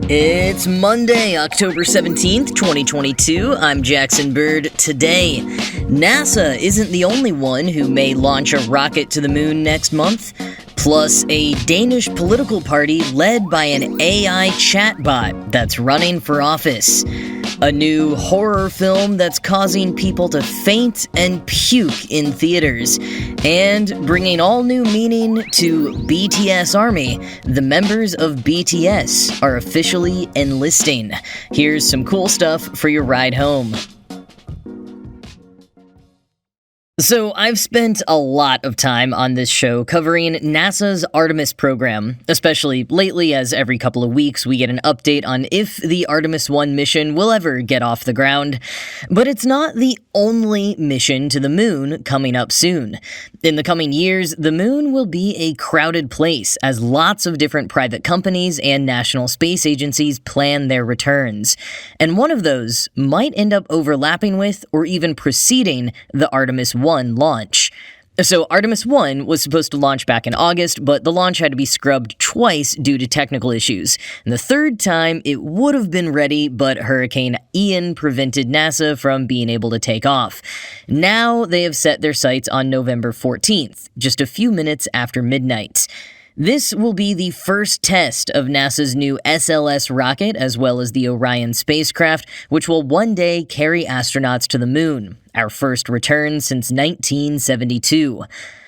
It's Monday, October 17th, 2022. I'm Jackson Bird. Today, NASA isn't the only one who may launch a rocket to the moon next month. Plus, a Danish political party led by an AI chatbot that's running for office. A new horror film that's causing people to faint and puke in theaters. And bringing all new meaning to BTS Army. The members of BTS are officially enlisting. Here's some cool stuff for your ride home. So, I've spent a lot of time on this show covering NASA's Artemis program, especially lately as every couple of weeks we get an update on if the Artemis 1 mission will ever get off the ground. But it's not the only mission to the moon coming up soon. In the coming years, the moon will be a crowded place as lots of different private companies and national space agencies plan their returns. And one of those might end up overlapping with or even preceding the Artemis 1 launch. So Artemis 1 was supposed to launch back in August, but the launch had to be scrubbed twice due to technical issues. And the third time, it would have been ready, but Hurricane Ian prevented NASA from being able to take off. Now they have set their sights on November 14th, just a few minutes after midnight. This will be the first test of NASA's new SLS rocket, as well as the Orion spacecraft, which will one day carry astronauts to the moon, our first return since 1972.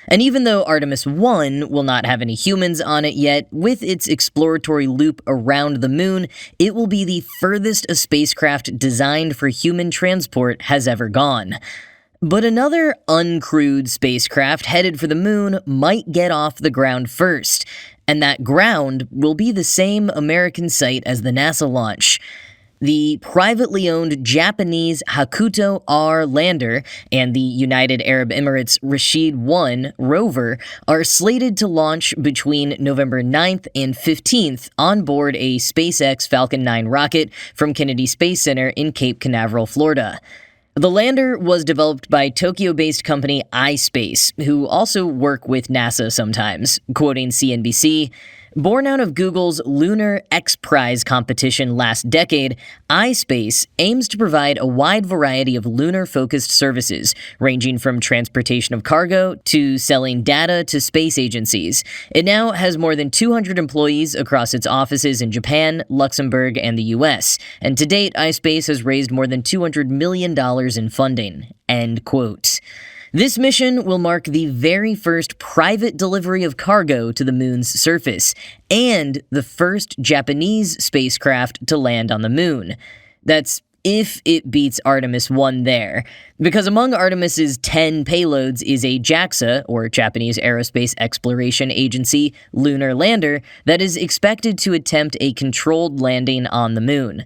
And even though Artemis 1 will not have any humans on it yet, with its exploratory loop around the moon, it will be the furthest a spacecraft designed for human transport has ever gone. But another uncrewed spacecraft headed for the moon might get off the ground first, and that ground will be the same American site as the NASA launch. The privately owned Japanese Hakuto R lander and the United Arab Emirates Rashid 1 rover are slated to launch between November 9th and 15th on board a SpaceX Falcon 9 rocket from Kennedy Space Center in Cape Canaveral, Florida. The lander was developed by Tokyo-based company iSpace, who also work with NASA sometimes. Quoting CNBC, "Born out of Google's Lunar X Prize competition last decade, iSpace aims to provide a wide variety of lunar-focused services, ranging from transportation of cargo to selling data to space agencies. It now has more than 200 employees across its offices in Japan, Luxembourg, and the US, and to date, iSpace has raised more than $200 million in funding." End quote. This mission will mark the very first private delivery of cargo to the moon's surface, and the first Japanese spacecraft to land on the moon. That's if it beats Artemis 1 there, because among Artemis's 10 payloads is a JAXA, or Japanese Aerospace Exploration Agency, lunar lander that is expected to attempt a controlled landing on the moon.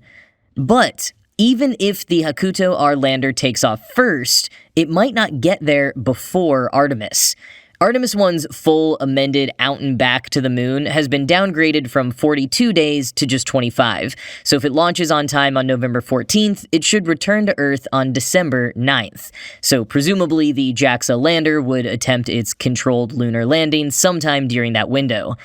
But even if the Hakuto R lander takes off first, it might not get there before Artemis. Artemis 1's full amended out and back to the moon has been downgraded from 42 days to just 25, so if it launches on time on November 14th, it should return to Earth on December 9th. So presumably the JAXA lander would attempt its controlled lunar landing sometime during that window.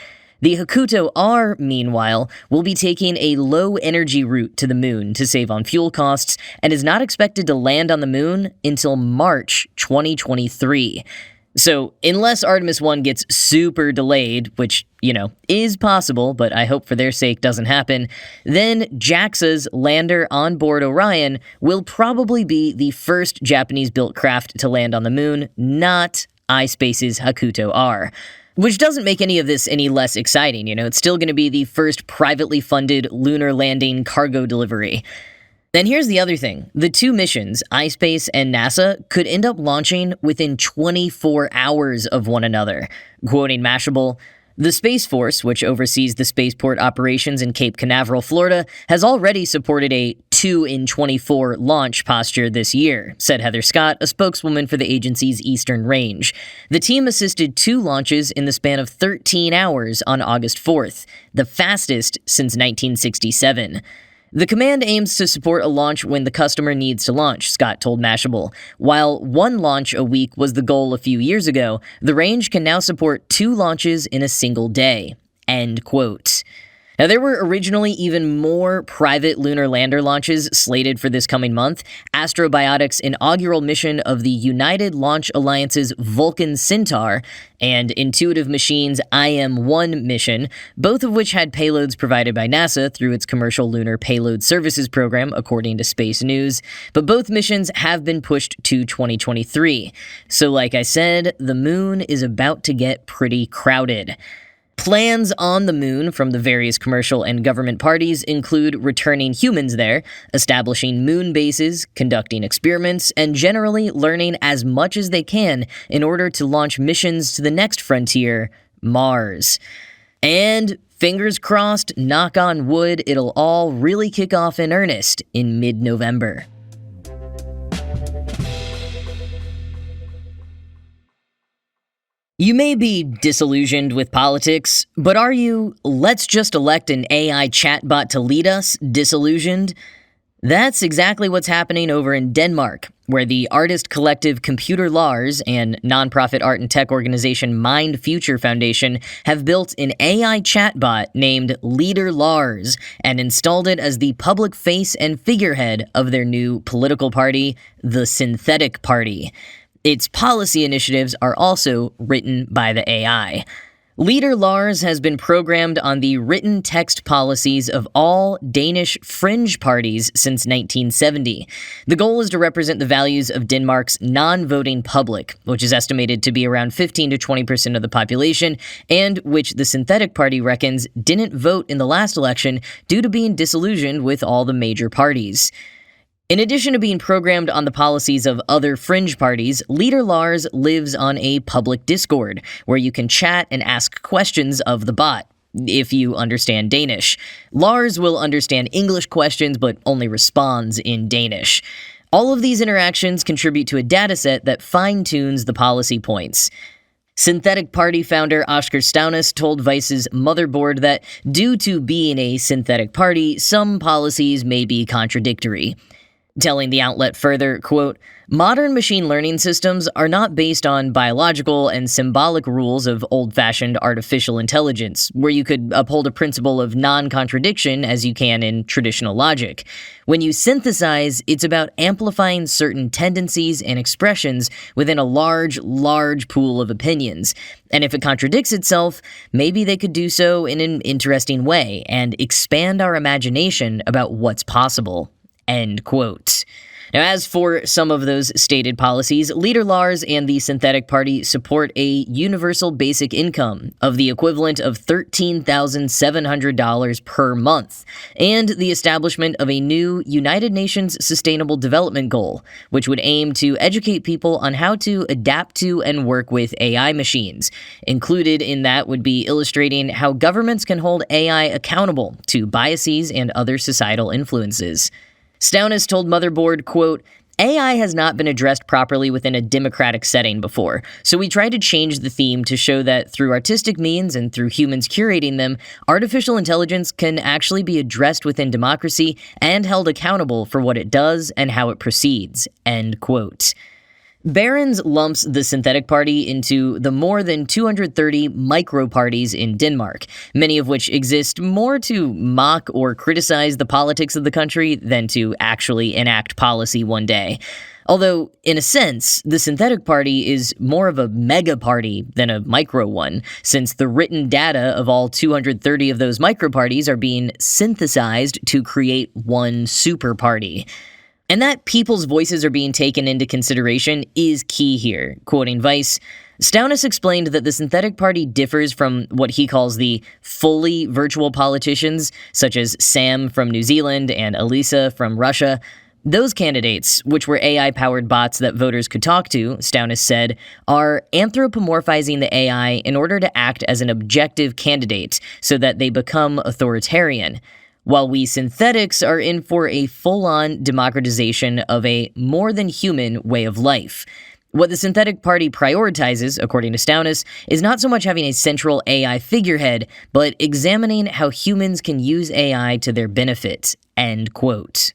The Hakuto R, meanwhile, will be taking a low-energy route to the moon to save on fuel costs and is not expected to land on the moon until March 2023. So, unless Artemis 1 gets super delayed, which, is possible, but I hope for their sake doesn't happen, then JAXA's lander on board Orion will probably be the first Japanese-built craft to land on the moon, not iSpace's Hakuto R. Which doesn't make any of this any less exciting, it's still going to be the first privately funded lunar landing cargo delivery. Then here's the other thing. The two missions, iSpace and NASA, could end up launching within 24 hours of one another. Quoting Mashable, "The Space Force, which oversees the spaceport operations in Cape Canaveral, Florida, has already supported a 2 in 24 launch posture this year," said Heather Scott, a spokeswoman for the agency's Eastern Range. The team assisted 2 launches in the span of 13 hours on August 4th, the fastest since 1967. The command aims to support a launch when the customer needs to launch, Scott told Mashable. While one launch a week was the goal a few years ago, the range can now support 2 launches in a single day. End quote. Now, there were originally even more private lunar lander launches slated for this coming month. Astrobotic's inaugural mission of the United Launch Alliance's Vulcan Centaur and Intuitive Machines' IM-1 mission, both of which had payloads provided by NASA through its Commercial Lunar Payload Services program, according to Space News. But both missions have been pushed to 2023. So like I said, the moon is about to get pretty crowded. Plans on the moon from the various commercial and government parties include returning humans there, establishing moon bases, conducting experiments, and generally learning as much as they can in order to launch missions to the next frontier, Mars. And fingers crossed, knock on wood, it'll all really kick off in earnest in mid-November. You may be disillusioned with politics, but are you, let's just elect an AI chatbot to lead us, disillusioned? That's exactly what's happening over in Denmark, where the artist collective Computer Lars and nonprofit art and tech organization Mind Future Foundation have built an AI chatbot named Leader Lars and installed it as the public face and figurehead of their new political party, the Synthetic Party. Its policy initiatives are also written by the AI. Leader Lars has been programmed on the written text policies of all Danish fringe parties since 1970. The goal is to represent the values of Denmark's non-voting public, which is estimated to be around 15 to 20% of the population, and which the Synthetic Party reckons didn't vote in the last election due to being disillusioned with all the major parties. In addition to being programmed on the policies of other fringe parties, Leader Lars lives on a public Discord, where you can chat and ask questions of the bot, if you understand Danish. Lars will understand English questions, but only responds in Danish. All of these interactions contribute to a dataset that fine-tunes the policy points. Synthetic Party founder Oscar Staunis told Vice's Motherboard that, due to being a synthetic party, some policies may be contradictory. Telling the outlet further, quote, "Modern machine learning systems are not based on biological and symbolic rules of old-fashioned artificial intelligence, where you could uphold a principle of non-contradiction as you can in traditional logic. When you synthesize, it's about amplifying certain tendencies and expressions within a large pool of opinions. And if it contradicts itself, maybe they could do so in an interesting way and expand our imagination about what's possible." End quote. Now, as for some of those stated policies, Leader Lars and the Synthetic Party support a universal basic income of the equivalent of $13,700 per month, and the establishment of a new United Nations Sustainable Development Goal, which would aim to educate people on how to adapt to and work with AI machines. Included in that would be illustrating how governments can hold AI accountable to biases and other societal influences. Staunis told Motherboard, quote, "AI has not been addressed properly within a democratic setting before, so we tried to change the theme to show that through artistic means and through humans curating them, artificial intelligence can actually be addressed within democracy and held accountable for what it does and how it proceeds." End quote. Barron's lumps the Synthetic Party into the more than 230 micro-parties in Denmark, many of which exist more to mock or criticize the politics of the country than to actually enact policy one day. Although, in a sense, the Synthetic Party is more of a mega-party than a micro one, since the written data of all 230 of those micro-parties are being synthesized to create one super-party. And that people's voices are being taken into consideration is key here. Quoting Vice, Staunis explained that the Synthetic Party differs from what he calls the fully virtual politicians, such as Sam from New Zealand and Elisa from Russia. Those candidates, which were AI-powered bots that voters could talk to, Staunis said, are anthropomorphizing the AI in order to act as an objective candidate so that they become authoritarian, while we synthetics are in for a full-on democratization of a more-than-human way of life. What the Synthetic Party prioritizes, according to Staunis, is not so much having a central AI figurehead, but examining how humans can use AI to their benefit. End quote.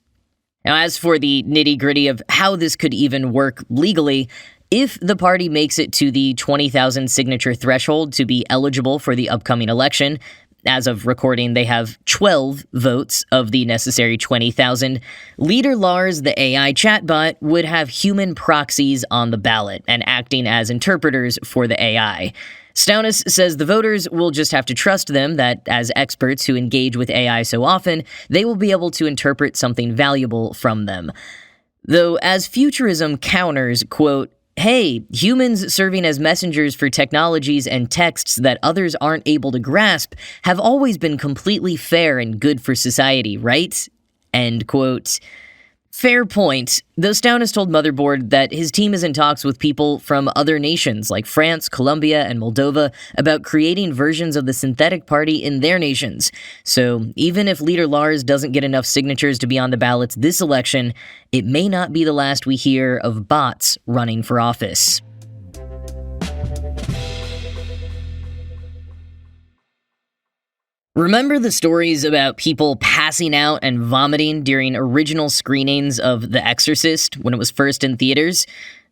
Now, as for the nitty-gritty of how this could even work legally, if the party makes it to the 20,000 signature threshold to be eligible for the upcoming election, As of recording, they have 12 votes of the necessary 20,000. Leader Lars, the AI chatbot, would have human proxies on the ballot and acting as interpreters for the AI. Staunis says the voters will just have to trust them that, as experts who engage with AI so often, they will be able to interpret something valuable from them. Though, as futurism counters, quote, "Hey, humans serving as messengers for technologies and texts that others aren't able to grasp have always been completely fair and good for society, right?" End quote. Fair point, though Staunis told Motherboard that his team is in talks with people from other nations like France, Colombia, and Moldova about creating versions of the synthetic party in their nations. So even if Leader Lars doesn't get enough signatures to be on the ballots this election, it may not be the last we hear of bots running for office. Remember the stories about people passing out and vomiting during original screenings of The Exorcist when it was first in theaters?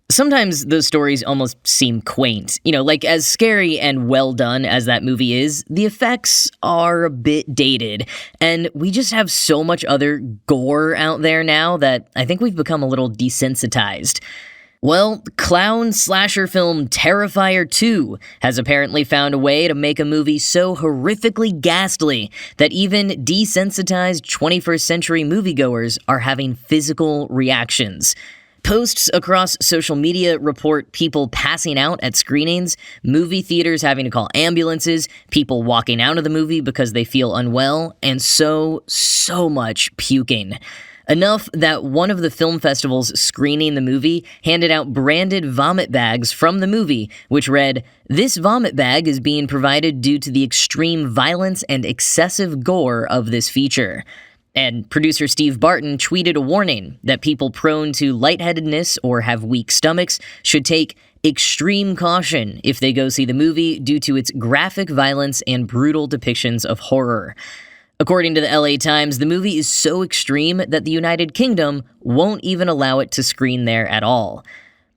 Sometimes those stories almost seem quaint. Like as scary and well done as that movie is, the effects are a bit dated, and we just have so much other gore out there now that I think we've become a little desensitized. Well, clown slasher film Terrifier 2 has apparently found a way to make a movie so horrifically ghastly that even desensitized 21st century moviegoers are having physical reactions. Posts across social media report people passing out at screenings, movie theaters having to call ambulances, people walking out of the movie because they feel unwell, and so much puking. Enough that one of the film festivals screening the movie handed out branded vomit bags from the movie, which read, "This vomit bag is being provided due to the extreme violence and excessive gore of this feature." And producer Steve Barton tweeted a warning that people prone to lightheadedness or have weak stomachs should take extreme caution if they go see the movie due to its graphic violence and brutal depictions of horror. According to the LA Times, the movie is so extreme that the United Kingdom won't even allow it to screen there at all.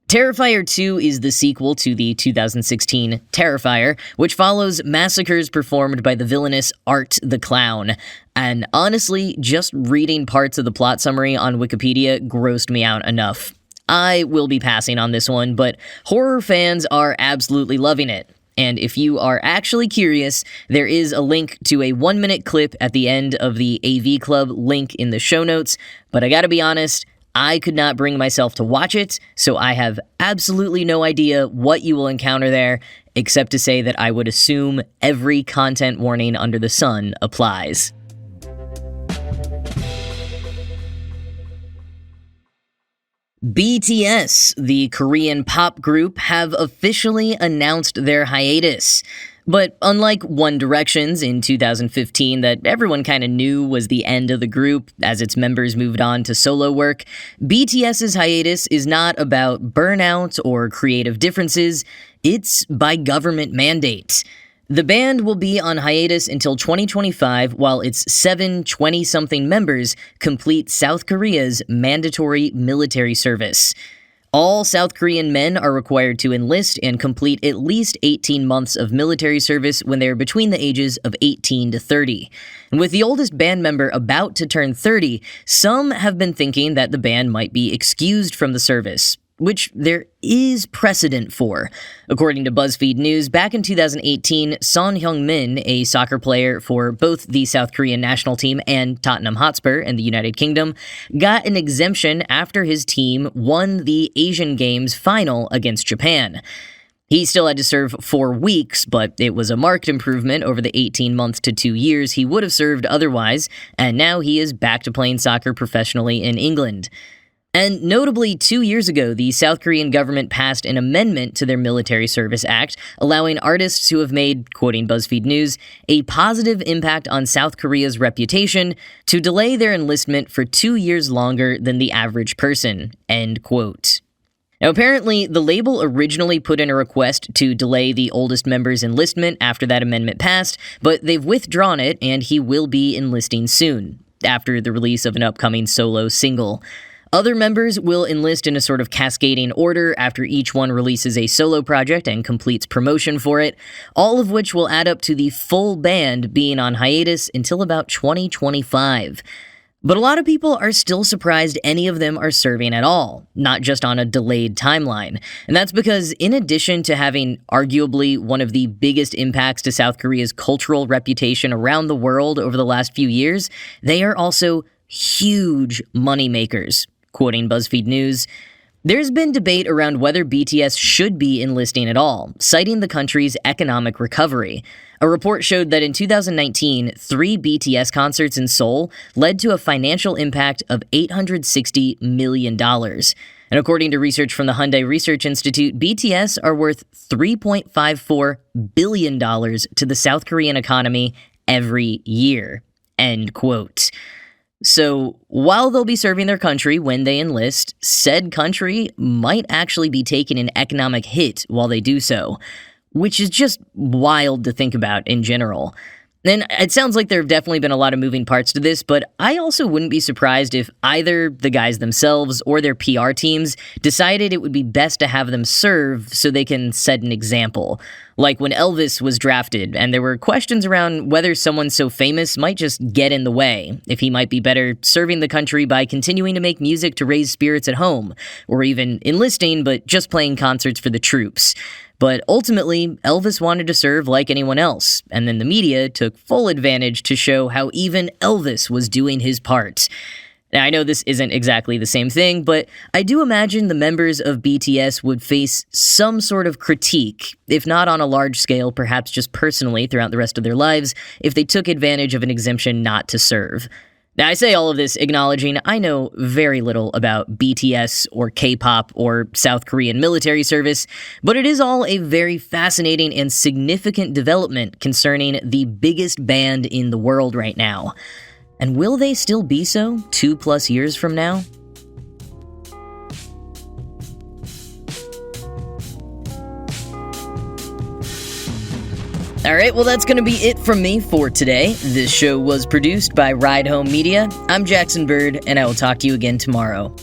Terrifier 2 is the sequel to the 2016 Terrifier, which follows massacres performed by the villainous Art the Clown. And honestly, just reading parts of the plot summary on Wikipedia grossed me out enough. I will be passing on this one, but horror fans are absolutely loving it. And if you are actually curious, there is a link to a 1-minute clip at the end of the AV Club link in the show notes, but I gotta be honest, I could not bring myself to watch it, so I have absolutely no idea what you will encounter there, except to say that I would assume every content warning under the sun applies. BTS, the Korean pop group, have officially announced their hiatus. But unlike One Direction's in 2015 that everyone kind of knew was the end of the group as its members moved on to solo work, BTS's hiatus is not about burnout or creative differences, it's by government mandate. The band will be on hiatus until 2025 while its 7 20-something members complete South Korea's mandatory military service. All South Korean men are required to enlist and complete at least 18 months of military service when they are between the ages of 18 to 30. And with the oldest band member about to turn 30, some have been thinking that the band might be excused from the service, which there is precedent for. According to BuzzFeed News, back in 2018, Son Heung-min, a soccer player for both the South Korean national team and Tottenham Hotspur in the United Kingdom, got an exemption after his team won the Asian Games final against Japan. He still had to serve 4 weeks, but it was a marked improvement over the 18 months to 2 years he would have served otherwise, and now he is back to playing soccer professionally in England. And notably, 2 years ago, the South Korean government passed an amendment to their Military Service Act, allowing artists who have made, quoting BuzzFeed News, a positive impact on South Korea's reputation to delay their enlistment for 2 years longer than the average person, end quote. Now, apparently, the label originally put in a request to delay the oldest member's enlistment after that amendment passed, but they've withdrawn it, and he will be enlisting soon, after the release of an upcoming solo single. Other members will enlist in a sort of cascading order after each one releases a solo project and completes promotion for it, all of which will add up to the full band being on hiatus until about 2025. But a lot of people are still surprised any of them are serving at all, not just on a delayed timeline. And that's because in addition to having arguably one of the biggest impacts to South Korea's cultural reputation around the world over the last few years, they are also huge moneymakers. Quoting BuzzFeed News, "There's been debate around whether BTS should be enlisting at all, citing the country's economic recovery. A report showed that in 2019, 3 BTS concerts in Seoul led to a financial impact of $860 million. And according to research from the Hyundai Research Institute, BTS are worth $3.54 billion to the South Korean economy every year." End quote. So, while they'll be serving their country when they enlist, said country might actually be taking an economic hit while they do so, which is just wild to think about in general. And it sounds like there have definitely been a lot of moving parts to this, but I also wouldn't be surprised if either the guys themselves or their PR teams decided it would be best to have them serve so they can set an example. Like when Elvis was drafted, and there were questions around whether someone so famous might just get in the way, if he might be better serving the country by continuing to make music to raise spirits at home, or even enlisting but just playing concerts for the troops. But ultimately, Elvis wanted to serve like anyone else, and then the media took full advantage to show how even Elvis was doing his part. Now, I know this isn't exactly the same thing, but I do imagine the members of BTS would face some sort of critique, if not on a large scale, perhaps just personally throughout the rest of their lives, if they took advantage of an exemption not to serve. Now, I say all of this acknowledging I know very little about BTS or K-pop or South Korean military service, but it is all a very fascinating and significant development concerning the biggest band in the world right now. And will they still be so 2+ years from now? Alright, well that's gonna be it from me for today. This show was produced by Ride Home Media. I'm Jackson Bird, and I will talk to you again tomorrow.